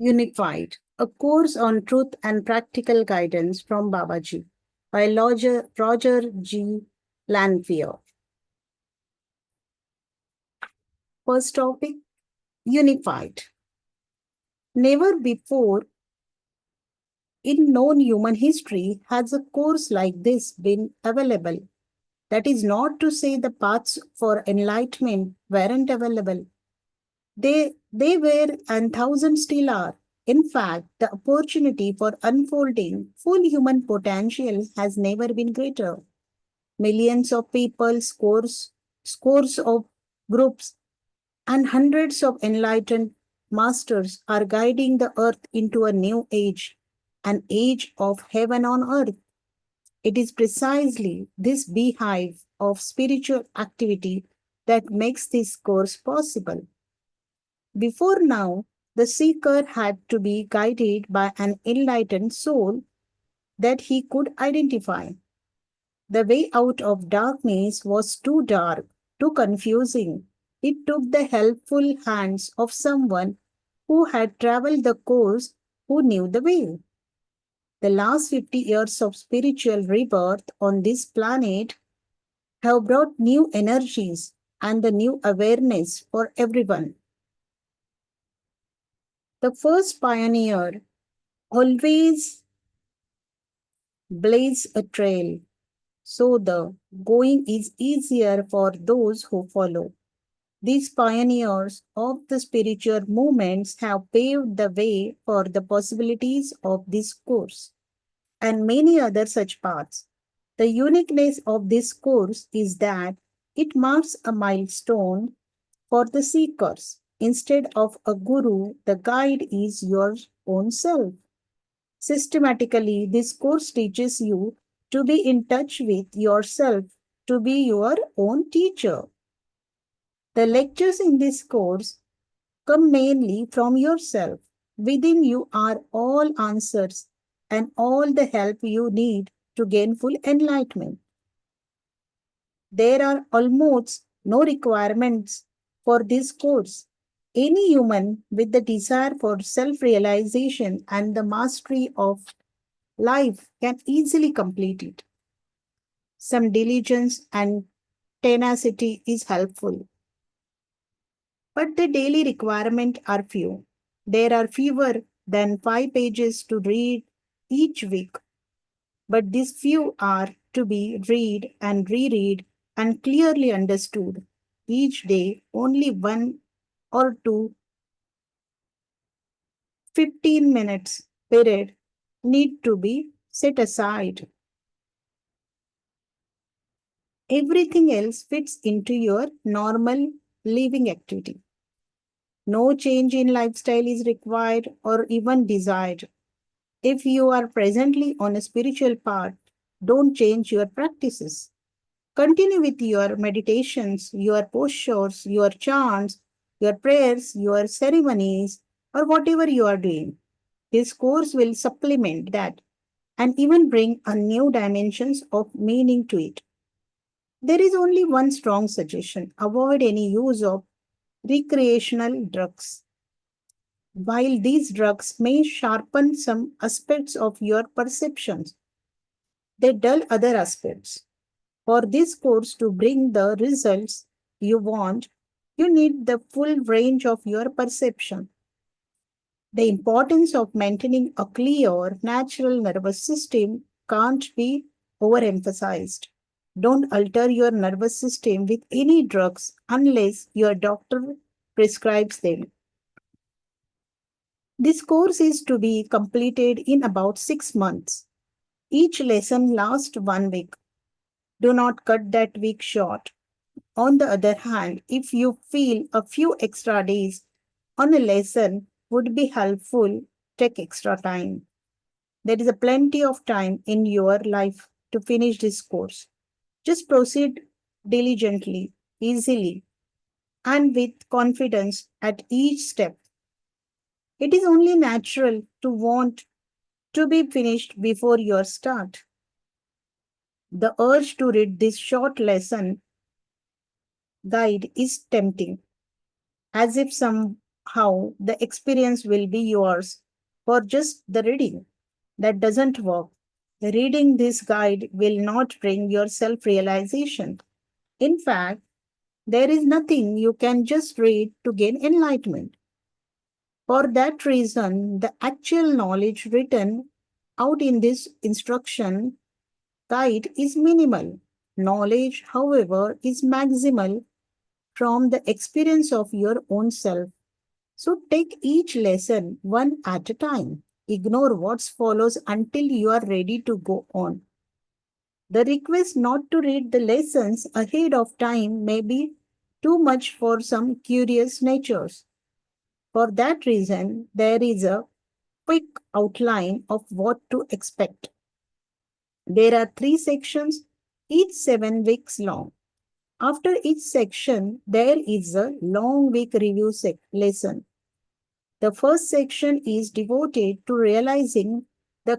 Unified, a course on truth and practical guidance from Babaji by Roger G. Lanphier. First topic, Unified. Never before in known human history has a course like this been available. That is not to say the paths for enlightenment weren't available. They were and thousands still are. In fact, the opportunity for unfolding full human potential has never been greater. Millions of people, scores of groups, and hundreds of enlightened masters are guiding the earth into a new age, an age of heaven on earth. It is precisely this beehive of spiritual activity that makes this course possible. Before now, the seeker had to be guided by an enlightened soul that he could identify. The way out of darkness was too dark, too confusing. It took the helpful hands of someone who had traveled the course, who knew the way. The last 50 years of spiritual rebirth on this planet have brought new energies and a new awareness for everyone. The first pioneer always blazed a trail, so the going is easier for those who follow. These pioneers of the spiritual movements have paved the way for the possibilities of this course and many other such paths. The uniqueness of this course is that it marks a milestone for the seekers. Instead of a guru, the guide is your own self. Systematically, this course teaches you to be in touch with yourself, to be your own teacher. The lectures in this course come mainly from yourself. Within you are all answers and all the help you need to gain full enlightenment. There are almost no requirements for this course. Any human with the desire for self realization and the mastery of life can easily complete it. Some diligence and tenacity is helpful, but the daily requirements are few. There are fewer than 5 pages to read each week, but these few are to be read and reread and clearly understood. Each day, only one or two 15 minutes period need to be set aside. Everything else fits into your normal living activity. No change in lifestyle is required or even desired. If you are presently on a spiritual path, don't change your practices. Continue with your meditations, your postures, your chants, your prayers, your ceremonies, or whatever you are doing. This course will supplement that and even bring a new dimensions of meaning to it. There is only one strong suggestion: avoid any use of recreational drugs. While these drugs may sharpen some aspects of your perceptions, they dull other aspects. For this course to bring the results you want, you need the full range of your perception. The importance of maintaining a clear, natural nervous system can't be overemphasized. Don't alter your nervous system with any drugs unless your doctor prescribes them. This course is to be completed in about 6 months. Each lesson lasts 1 week. Do not cut that week short. On the other hand, if you feel a few extra days on a lesson would be helpful, take extra time. There is a plenty of time in your life to finish this course. Just proceed diligently, easily, and with confidence at each step. It is only natural to want to be finished before your start. The urge to read this short lesson guide is tempting, as if somehow how the experience will be yours for just the reading. That doesn't work. Reading this guide will not bring your self realization. In fact, there is nothing you can just read to gain enlightenment. For that reason, the actual knowledge written out in this instruction guide is minimal. Knowledge, however, is maximal from the experience of your own self. So take each lesson one at a time. Ignore what follows until you are ready to go on. The request not to read the lessons ahead of time may be too much for some curious natures. For that reason, there is a quick outline of what to expect. There are 3 sections, each 7 weeks long. After each section, there is a long week review lesson. The first section is devoted to realizing the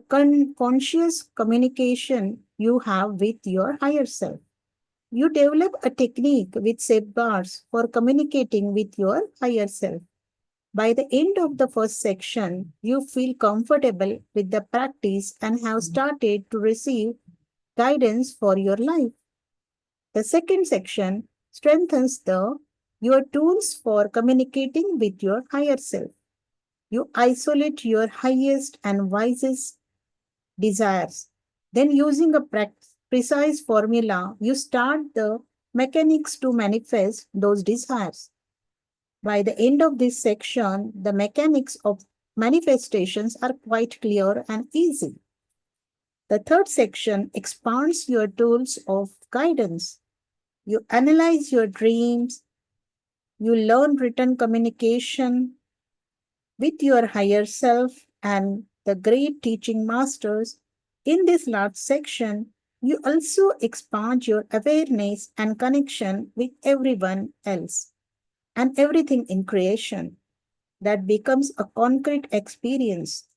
conscious communication you have with your higher self. You develop a technique with safeguards for communicating with your higher self. By the end of the first section, you feel comfortable with the practice and have started to receive guidance for your life. The second section strengthens your tools for communicating with your higher self. You isolate your highest and wisest desires. Then, using a precise formula, you start the mechanics to manifest those desires. By the end of this section, the mechanics of manifestations are quite clear and easy. The third section expands your tools of guidance. You analyze your dreams, you learn written communication with your higher self and the great teaching masters. In this last section, you also expand your awareness and connection with everyone else and everything in creation. That becomes a concrete experience.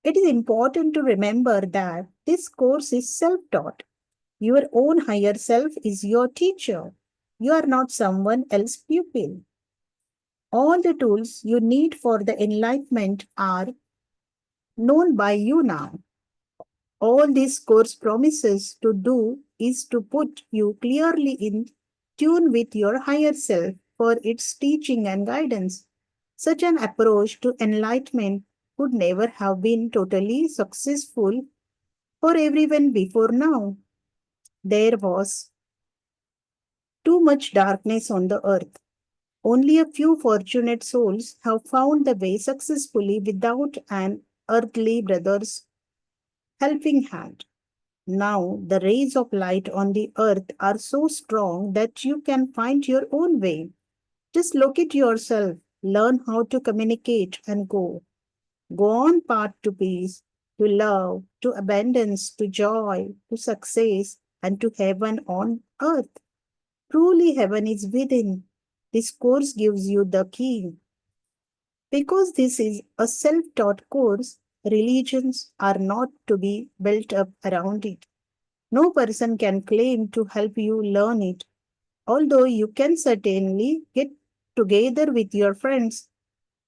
It is important to remember that this course is self taught. Your own higher self is your teacher. You are not someone else's pupil. All the tools you need for the enlightenment are known by you now. All this course promises to do is to put you clearly in tune with your higher self for its teaching and guidance. Such an approach to enlightenment would never have been totally successful for everyone before now. There was too much darkness on the earth. Only a few fortunate souls have found the way successfully without an earthly brother's helping hand. Now, the rays of light on the earth are so strong that you can find your own way. Just locate yourself, learn how to communicate, and go. Go on path to peace, to love, to abundance, to joy, to success, and to heaven on earth. Truly, heaven is within. This course gives you the key. Because this is a self taught course, religions are not to be built up around it. No person can claim to help you learn it, although you can certainly get together with your friends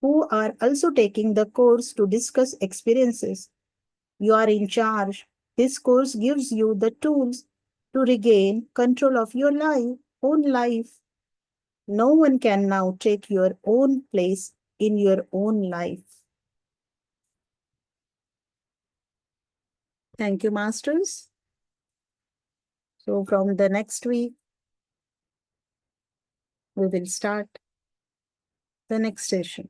who are also taking the course to discuss experiences. You are in charge. This course gives you the tools to regain control of your own life. No one can now take your own place in your own life. Thank you, Masters. So, from the next week, we will start the next session.